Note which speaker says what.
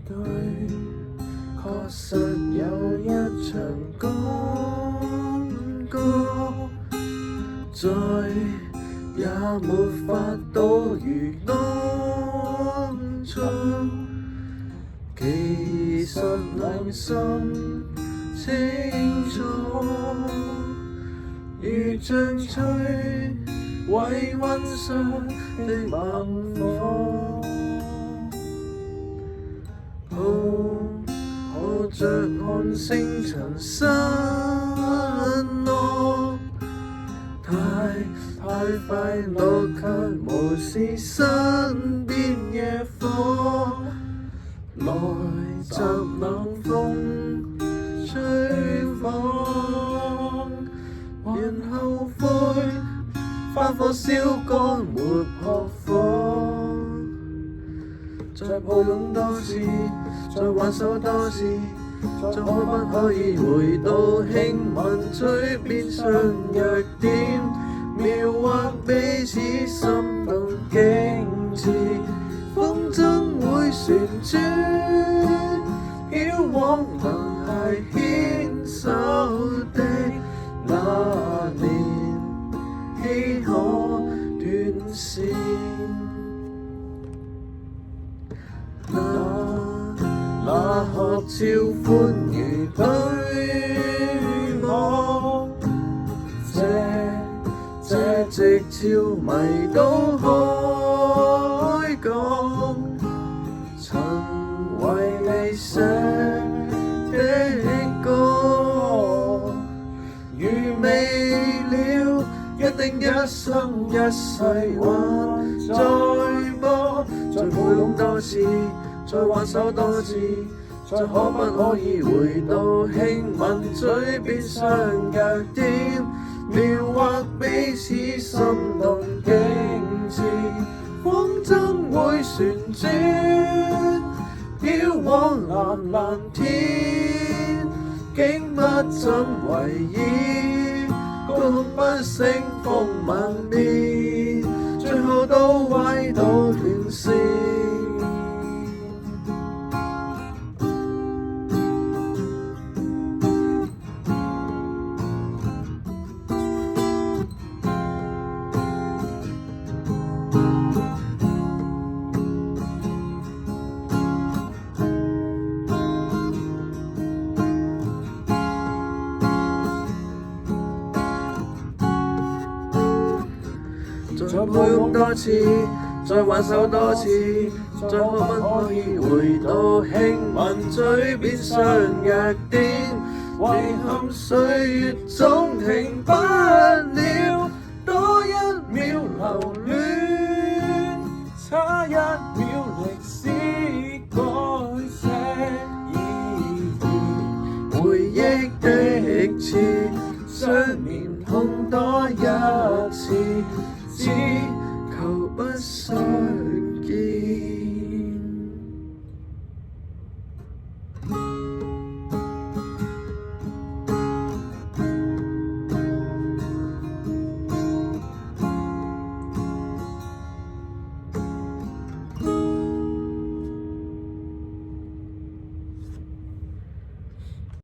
Speaker 1: 對，確實有一場廣告，再也沒法躲於當初。其實良心清楚，如像摧毀溫室的猛火，抱着看星塵失落，太快樂卻無視身邊野火。來襲冷風吹放，人後悔，花火燒乾沒撲火。再抱擁多次，再挽手多次，再可不可以回到輕吻嘴邊上弱點，描畫彼此心動景緻。風箏會旋轉，飄往能係牽手的那年，豈可斷線？那合照歡愉對望，這夕照迷到海港，曾為你寫的歌，如未了，一定一生一世還在播。再抱擁多次，再挽手多次，再可不可以回到輕吻嘴邊上弱點，描畫彼此心動景緻。風箏會旋轉，飄往藍藍天，竟不怎為意，共不勝風吻面，最後都毀到斷線。再抱擁多次，再挽手多次，再可不可以回到輕吻嘴邊上弱點？遺憾歲月總停不了，多一秒留戀，差一秒歷史改寫意義。回憶的刺，雙面痛多一次。只求不需